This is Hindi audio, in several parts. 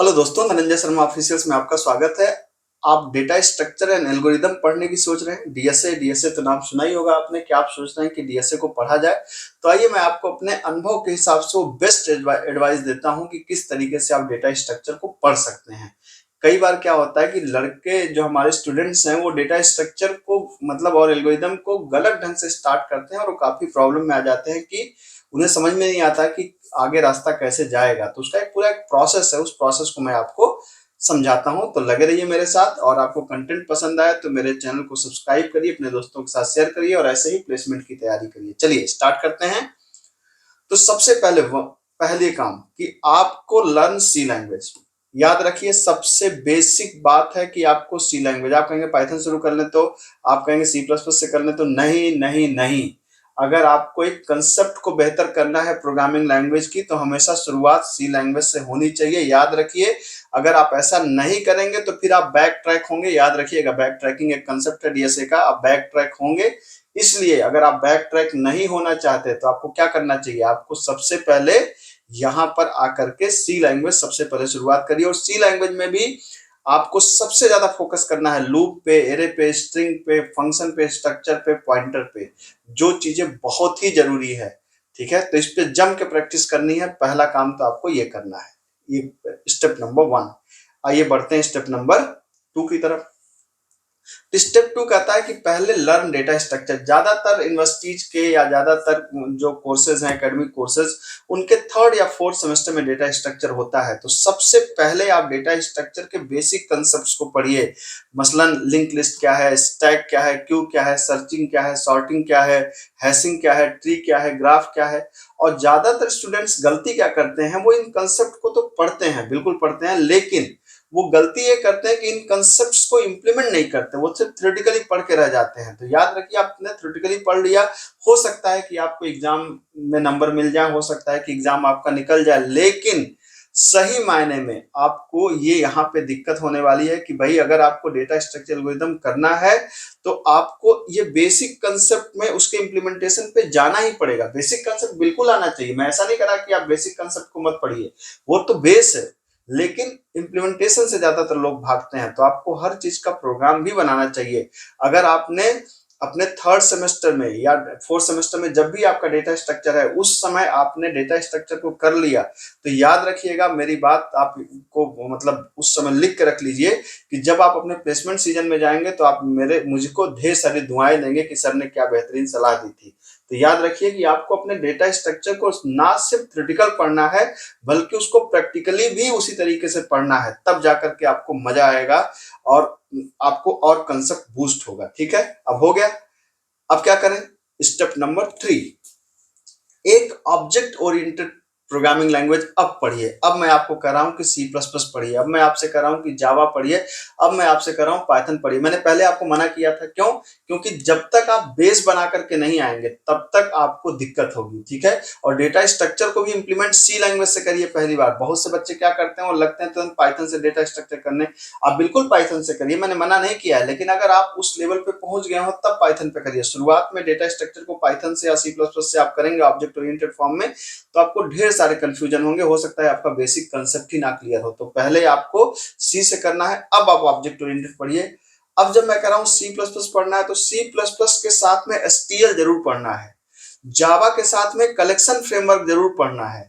हेलो दोस्तों, धनंजय शर्मा ऑफिशियल्स में आपका स्वागत है। आप डेटा स्ट्रक्चर एंड एल्गोरिदम पढ़ने की सोच रहे हैं। डीएसए तो नाम सुना ही होगा आपने। क्या आप सोच रहे हैं कि डीएसए को पढ़ा जाए? तो आइए मैं आपको अपने अनुभव के हिसाब से वो बेस्ट एडवाइस देता हूं कि किस तरीके से आप डेटा स्ट्रक्चर को पढ़ सकते हैं। कई बार क्या होता है कि लड़के जो हमारे स्टूडेंट्स हैं वो डेटा स्ट्रक्चर को मतलब और एल्गोरिदम को गलत ढंग से स्टार्ट करते हैं और वो काफी प्रॉब्लम में आ जाते हैं कि उन्हें समझ में नहीं आता कि आगे रास्ता कैसे जाएगा। तो उसका एक पूरा एक प्रोसेस है, उस प्रोसेस को मैं आपको समझाता हूं। तो लगे रहिए मेरे साथ, और आपको कंटेंट पसंद आए तो मेरे चैनल को सब्सक्राइब करिए, अपने दोस्तों के साथ शेयर करिए और ऐसे ही प्लेसमेंट की तैयारी करिए। चलिए स्टार्ट करते हैं। तो सबसे पहले काम कि आपको लर्न सी लैंग्वेज। याद रखिए, सबसे बेसिक बात है कि आपको सी लैंग्वेज। आप कहेंगे पाइथन शुरू कर लें, तो आप कहेंगे सी प्लस प्लस से कर लें, तो नहीं नहीं नहीं। अगर आपको एक कंसेप्ट को बेहतर करना है प्रोग्रामिंग लैंग्वेज की, तो हमेशा शुरुआत सी लैंग्वेज से होनी चाहिए। याद रखिए, अगर आप ऐसा नहीं करेंगे तो फिर आप बैक ट्रैक होंगे। याद रखिएगा, बैक ट्रैकिंग एक कंसेप्ट है डीएसए का, आप बैक ट्रैक होंगे। इसलिए अगर आप बैक ट्रैक नहीं होना चाहते तो आपको क्या करना चाहिए? आपको सबसे पहले यहां पर आकर के सी लैंग्वेज सबसे पहले शुरुआत करिए। और सी लैंग्वेज में भी आपको सबसे ज्यादा फोकस करना है लूप पे, एरे पे, स्ट्रिंग पे, फंक्शन पे, स्ट्रक्चर पे, पॉइंटर पे, जो चीजें बहुत ही जरूरी है। ठीक है, तो इस पे जम के प्रैक्टिस करनी है। पहला काम तो आपको ये करना है, ये स्टेप नंबर 1। आइए बढ़ते हैं स्टेप नंबर 2 की तरफ। स्टेप 2 कहता है कि पहले लर्न डेटा स्ट्रक्चर। ज्यादातर यूनिवर्सिटीज के या ज्यादातर जो कोर्सेज हैं, एकेडमिक कोर्सेज, उनके 3rd या 4th सेमेस्टर में डेटा स्ट्रक्चर होता है। तो सबसे पहले आप डेटा स्ट्रक्चर के बेसिक कंसेप्ट को पढ़िए। मसलन लिंक लिस्ट क्या है, स्टैक क्या है, क्यू क्या है, सर्चिंग क्या है, सॉर्टिंग क्या है, हैशिंग क्या है, ट्री क्या है, ग्राफ क्या है। और ज्यादातर स्टूडेंट्स गलती क्या करते हैं, वो इन कंसेप्ट को तो पढ़ते हैं, बिल्कुल पढ़ते हैं, लेकिन वो गलती ये करते हैं कि इन कंसेप्ट्स को इंप्लीमेंट नहीं करते, वो सिर्फ थ्योरेटिकली पढ़ के रह जाते हैं। तो याद रखिए, आपने थ्योरेटिकली पढ़ लिया, हो सकता है कि आपको एग्जाम में नंबर मिल जाए, हो सकता है कि एग्जाम आपका निकल जाए, लेकिन सही मायने में आपको ये यहाँ पे दिक्कत होने वाली है कि भाई अगर आपको डेटा स्ट्रक्चर एल्गोरिथम करना है तो आपको ये बेसिक कंसेप्ट में उसके इंप्लीमेंटेशन पे जाना ही पड़ेगा। बेसिक कंसेप्ट बिल्कुल आना चाहिए, मैं ऐसा नहीं करा कि आप बेसिक कंसेप्ट को मत पढ़िए, वो तो बेस है, लेकिन इम्प्लीमेंटेशन से ज्यादातर लोग भागते हैं। तो आपको हर चीज का प्रोग्राम भी बनाना चाहिए। अगर आपने अपने 3rd सेमेस्टर में या 4th सेमेस्टर में जब भी आपका डेटा स्ट्रक्चर है, उस समय आपने डेटा स्ट्रक्चर को कर लिया, तो याद रखिएगा मेरी बात, आपको मतलब उस समय लिख के रख लीजिए कि जब आप अपने प्लेसमेंट सीजन में जाएंगे तो आप मुझको ढेर सारी दुआएं देंगे कि सर ने क्या बेहतरीन सलाह दी थी। तो याद रखिए कि आपको अपने डेटा स्ट्रक्चर को ना सिर्फ थ्योरेटिकल पढ़ना है, बल्कि उसको प्रैक्टिकली भी उसी तरीके से पढ़ना है। तब जाकर के आपको मजा आएगा और आपको और कंसेप्ट बूस्ट होगा। ठीक है, अब हो गया। अब क्या करें? स्टेप नंबर 3, एक ऑब्जेक्ट ओरिएंटेड प्रोग्रामिंग लैंग्वेज अब पढ़िए। अब मैं आपको कह रहा हूं कि सी प्लस प्लस पढ़िए, अब मैं आपसे कह रहा हूं कि जावा पढ़िए, अब मैं आपसे कह रहा हूं पाइथन पढ़िए। मैंने पहले आपको मना किया था, क्यों? क्योंकि जब तक आप बेस बना करके नहीं आएंगे तब तक आपको दिक्कत होगी। ठीक है, और डेटा स्ट्रक्चर को भी इंप्लीमेंट सी लैंग्वेज से करिए पहली बार। बहुत से बच्चे क्या करते हैं, वो लगते हैं तुरंत पाइथन से डेटा स्ट्रक्चर करने। आप बिल्कुल पाइथन से करिए, मैंने मना नहीं किया है, लेकिन अगर आप उस लेवल पे पहुंच गए हो तब पाइथन पे करिए। शुरुआत में डेटा स्ट्रक्चर को पाइथन से या सी प्लस प्लस से आप करेंगे ऑब्जेक्ट ओरिएंटेड फॉर्म में, तो आपको ढेर सारे कंफ्यूजन होंगे, हो सकता है आपका बेसिक कंसेप्ट ही ना क्लियर हो। तो पहले आपको सी से करना है, अब आप ऑब्जेक्ट ओरिएंटेड पढ़िए। अब जब मैं कह रहा हूं सी प्लस प्लस पढ़ना है, तो सी प्लस प्लस के साथ में एसटीएल जरूर पढ़ना है, जावा के साथ में कलेक्शन फ्रेमवर्क जरूर पढ़ना है,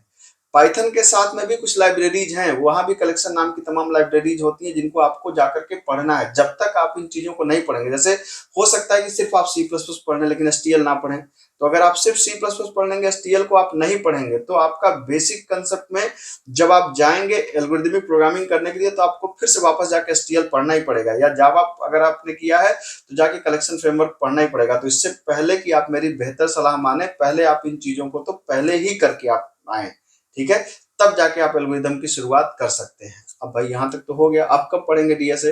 पाइथन के साथ में भी कुछ लाइब्रेरीज हैं, वहां भी कलेक्शन नाम की तमाम लाइब्रेरीज होती हैं जिनको आपको जाकर के पढ़ना है। जब तक आप इन चीजों को नहीं पढ़ेंगे, जैसे हो सकता है कि सिर्फ आप सी प्लस प्लस पढ़ने लेकिन एसटीएल ना पढ़ें, तो अगर आप सिर्फ सी प्लस प्लस पढ़ेंगे, एसटीएल को आप नहीं पढ़ेंगे, तो आपका बेसिक कंसेप्ट में जब आप जाएंगे एल्गोरिथमिक प्रोग्रामिंग करने के लिए, तो आपको फिर से वापस जाके एसटीएल पढ़ना ही पड़ेगा, या जावा अगर आपने किया है तो जाके कलेक्शन फ्रेमवर्क पढ़ना ही पड़ेगा। तो इससे पहले कि आप मेरी बेहतर सलाह माने, पहले आप इन चीजों को तो पहले ही करके आप आए। ठीक है, तब जाके आप एल्गोरिदम की शुरुआत कर सकते हैं। अब भाई यहां तक तो हो गया, आप कब पढ़ेंगे डीएसए?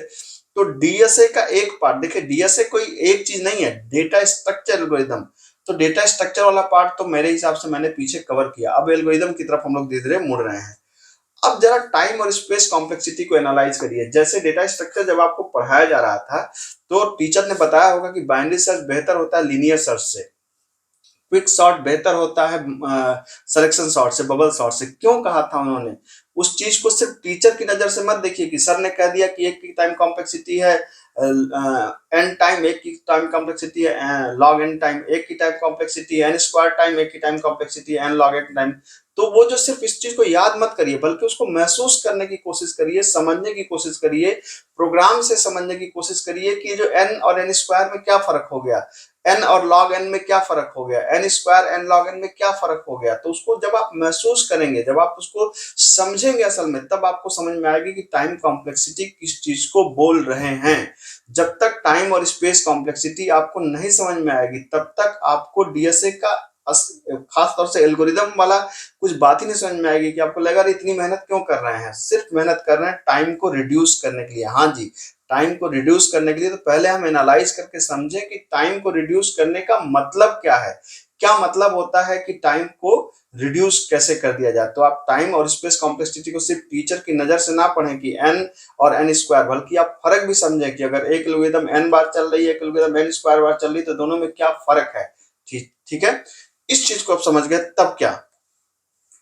तो डीएसए का एक पार्ट देखिए, डीएसए कोई एक चीज नहीं है, डेटा स्ट्रक्चर एल्गोरिदम। तो डेटा स्ट्रक्चर वाला पार्ट तो मेरे हिसाब से मैंने पीछे कवर किया। अब एल्गोरिदम की तरफ हम लोग धीरे धीरे मुड़ रहे हैं। अब जरा टाइम और स्पेस कॉम्प्लेक्सिटी को एनालाइज करिए। जैसे डेटा स्ट्रक्चर जब आपको पढ़ाया जा रहा था, तो टीचर ने बताया होगा कि बाइनरी सर्च बेहतर होता है लीनियर सर्च से। क्विक शॉट बेहतर होता है सिलेक्शन शॉट से, बबल शॉट से। क्यों कहा था उन्होंने? उस चीज को सिर्फ टीचर की नजर से मत देखिए कि सर ने कह दिया कि एक की टाइम कॉम्प्लेक्सिटी है एन टाइम, एक की टाइम कॉम्प्लेक्सिटी है लॉग एन टाइम, एक की टाइम कॉम्प्लेक्सिटी है एन स्क्वायर टाइम, एक की टाइम कॉम्प्लेक्सिटी है एन लॉग एन टाइम। तो वो जो सिर्फ इस चीज को याद मत करिए, बल्कि उसको महसूस करने की कोशिश करिए, समझने की कोशिश करिए, प्रोग्राम से समझने की कोशिश करिए कि जो एन और एन स्क्वायर में क्या फर्क हो गया, एन और लॉग एन में क्या फर्क हो गया, n square n log n में क्या फर्क हो गया। तो उसको जब आप महसूस करेंगे, जब आप उसको समझेंगे असल में, तब आपको समझ में आएगी कि टाइम कॉम्प्लेक्सिटी किस चीज को बोल रहे हैं। जब तक टाइम और स्पेस कॉम्प्लेक्सिटी आपको नहीं समझ में आएगी, तब तक आपको डीएसए का खास तौर से एल्गोरिदम वाला कुछ बात ही नहीं समझ में आएगी कि आपको लगा रही इतनी मेहनत क्यों कर रहे हैं। सिर्फ मेहनत कर रहे हैं टाइम को रिड्यूस करने के लिए। हाँ जी, टाइम को रिड्यूस करने के लिए। तो पहले हम एनालाइज करके समझें कि टाइम को रिड्यूस करने का मतलब क्या है, क्या मतलब होता है कि टाइम को रिड्यूस कैसे कर दिया जाए। तो आप टाइम और स्पेस कॉम्प्लेक्सिटी को सिर्फ टीचर की नजर से ना पढ़ें कि एन और एन स्क्वायर, बल्कि आप फर्क भी समझें कि अगर एक एल्गोरिथम एन बार चल रही है, एक एल्गोरिथम एन स्क्वायर बार चल रही है, तो दोनों में क्या फर्क है। ठीक है, इस चीज को आप समझ गए, तब क्या,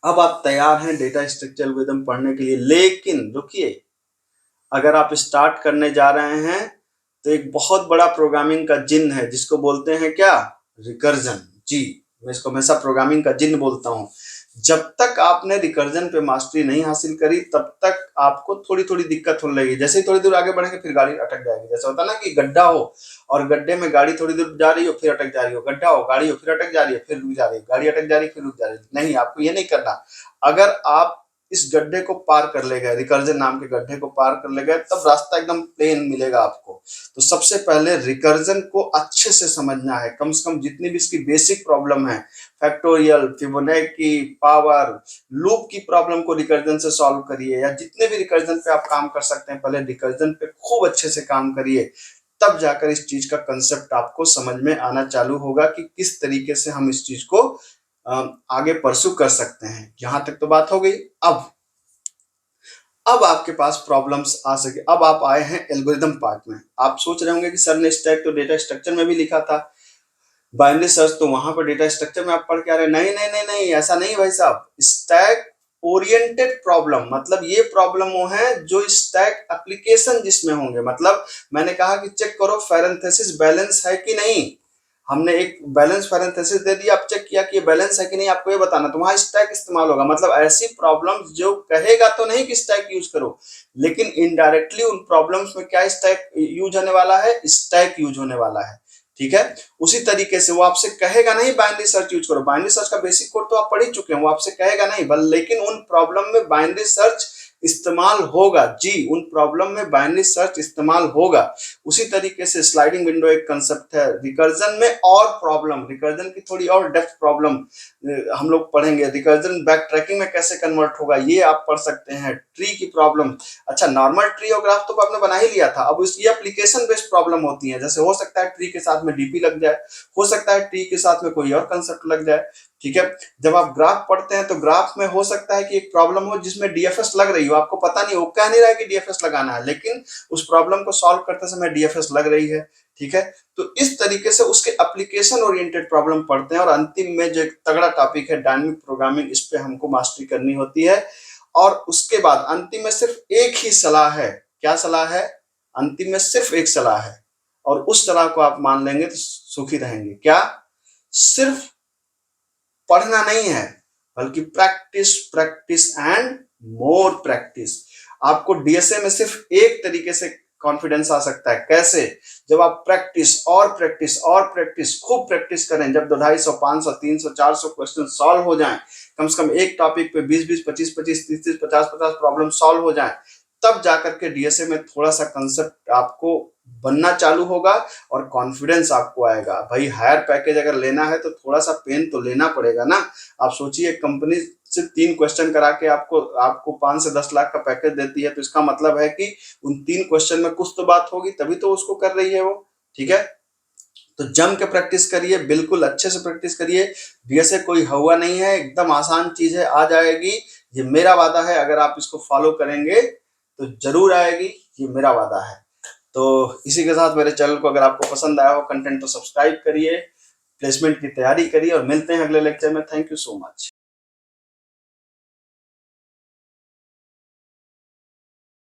अब आप तैयार हैं डेटा स्ट्रक्चर एल्गोरिथम पढ़ने के लिए। लेकिन रुकिए, अगर आप स्टार्ट करने जा रहे हैं तो एक बहुत बड़ा प्रोग्रामिंग का जिन है जिसको बोलते हैं क्या, रिकर्जन। जी, मैं इसको हमेशा प्रोग्रामिंग का जिन बोलता हूं। जब तक आपने रिकर्जन पे मास्टरी नहीं हासिल करी, तब तक आपको थोड़ी थोड़ी दिक्कत होने लगेगी। जैसे ही थोड़ी दूर आगे बढ़ेंगे फिर गाड़ी अटक जाएगी। जैसे होता है ना कि गड्ढा हो और गड्ढे में गाड़ी थोड़ी दूर जा रही हो फिर अटक जा रही हो, गड्ढा हो गाड़ी हो फिर अटक जा रही है फिर रुक जा रही है, गाड़ी अटक जा रही है फिर रुक जा रही है। नहीं, आपको ये नहीं करना। अगर आप इस गड्ढे को पार कर ले गए, रिकर्जन नाम के गड्ढे को पार कर ले गए, तब रास्ता एकदम प्लेन मिलेगा आपको। तो सबसे पहले रिकर्जन को अच्छे से समझना है, कम से कम जितनी भी इसकी बेसिक प्रॉब्लम है, फैक्टोरियल, फिबोनाची, पावर, लूप की प्रॉब्लम को रिकर्जन से सॉल्व करिए, या जितने भी रिकर्जन पे आप काम कर सकते हैं पहले रिकर्जन पे खूब अच्छे से काम करिए। तब जाकर इस चीज का कंसेप्ट आपको समझ में आना चालू होगा कि किस तरीके से हम इस चीज को आगे परसू कर सकते हैं। यहां तक तो बात हो गई। अब आपके पास प्रॉब्लम्स आ सके। अब आप आए हैं एल्गोरिदम पार्ट में। आप सोच रहे होंगे कि सर ने स्टैक तो डेटा स्ट्रक्चर में भी लिखा था, बाइनरी सर्च तो वहां पर डेटा स्ट्रक्चर में आप पढ़ के आ रहे हैं। नहीं नहीं नहीं नहीं, ऐसा नहीं भाई साहब। स्टैक ओरिएंटेड प्रॉब्लम, मतलब ये प्रॉब्लम वो है जो स्टैक एप्लीकेशन जिसमें होंगे। मतलब मैंने कहा कि चेक करो पैरेंथेसिस बैलेंस है कि नहीं। हमने एक बैलेंस पैरेंथेसिस दे दिया, आप चेक किया कि ये बैलेंस है कि नहीं, आपको ये बताना, तो वहां स्टैक इस्तेमाल होगा। मतलब ऐसी प्रॉब्लम्स जो कहेगा तो नहीं कि स्टैक यूज करो, लेकिन इनडायरेक्टली उन प्रॉब्लम्स में क्या स्टैक यूज होने वाला है, स्टैक यूज होने वाला है। ठीक है, उसी तरीके से वो आपसे कहेगा नहीं बाइनरी सर्च यूज करो। बाइनरी सर्च का बेसिक कोड तो आप पढ़ ही चुके हैं, वो आपसे कहेगा नहीं, लेकिन उन प्रॉब्लम में बाइनरी सर्च इस्तेमाल होगा। जी, उन प्रॉब्लम में बाइनरी सर्च इस्तेमाल होगा। उसी तरीके से स्लाइडिंग विंडो एक कंसेप्ट है रिकर्जन में, और प्रॉब्लम रिकर्जन की थोड़ी और डेप्थ प्रॉब्लम हम लोग पढ़ेंगे। रिकर्जन बैक ट्रैकिंग में कैसे कन्वर्ट होगा ये आप पढ़ सकते हैं। ट्री की प्रॉब्लम, अच्छा नॉर्मल ट्री और ग्राफ तो आपने बना ही लिया था, अब ये एप्लीकेशन बेस्ड प्रॉब्लम होती है। जैसे हो सकता है ट्री के साथ में डीपी लग जाए, हो सकता है ट्री के साथ में कोई और कंसेप्ट लग जाए। ठीक है, जब आप ग्राफ पढ़ते हैं तो ग्राफ में हो सकता है कि एक प्रॉब्लम हो जिसमें डीएफएस लग रही हो, आपको पता नहीं, वो कह नहीं रहा है कि डीएफएस लगाना है, लेकिन उस प्रॉब्लम को सॉल्व करते समय डीएफएस लग रही है। ठीक है, तो इस तरीके से उसके एप्लीकेशन ओरिएंटेड प्रॉब्लम पढ़ते हैं। और अंतिम में जो एक तगड़ा टॉपिक है डायनामिक प्रोग्रामिंग, इस पे हमको मास्टरी करनी होती है। और उसके बाद अंतिम में सिर्फ एक ही सलाह है। क्या सलाह है? अंतिम में सिर्फ एक सलाह है, और उस सलाह को आप मान लेंगे तो सुखी रहेंगे। क्या? सिर्फ पढ़ना नहीं है, बल्कि practice, practice and more practice. आपको डीएसए में सिर्फ एक तरीके से कॉन्फिडेंस आ सकता है। कैसे? जब आप प्रैक्टिस और प्रैक्टिस और प्रैक्टिस, खूब प्रैक्टिस करें। जब 250, 500, 300, 400 क्वेश्चन सॉल्व हो जाएं, कम से कम एक टॉपिक पे 20-20, 25-25, 30-30, 50-50 प्रॉब्लम सॉल्व हो जाएं, तब जाकर के डीएसए में थोड़ा सा कंसेप्ट आपको बनना चालू होगा और कॉन्फिडेंस आपको आएगा। भाई हायर पैकेज अगर लेना है तो थोड़ा सा पेन तो लेना पड़ेगा ना। आप सोचिए, कंपनी सिर्फ 3 क्वेश्चन करा के आपको 5 से 10 लाख का पैकेज देती है, तो इसका मतलब है कि उन 3 क्वेश्चन में कुछ तो बात होगी, तभी तो उसको कर रही है वो। ठीक है, तो जम के प्रैक्टिस करिए, बिल्कुल अच्छे से प्रैक्टिस करिए। डीएसए कोई हुआ नहीं है, एकदम आसान चीज है, आ जाएगी। ये मेरा वादा है, अगर आप इसको फॉलो करेंगे तो जरूर आएगी, ये मेरा वादा है। तो इसी के साथ मेरे चैनल को अगर आपको पसंद आया हो कंटेंट तो सब्सक्राइब करिए, प्लेसमेंट की तैयारी करिए और मिलते हैं अगले लेक्चर में। Thank you so much.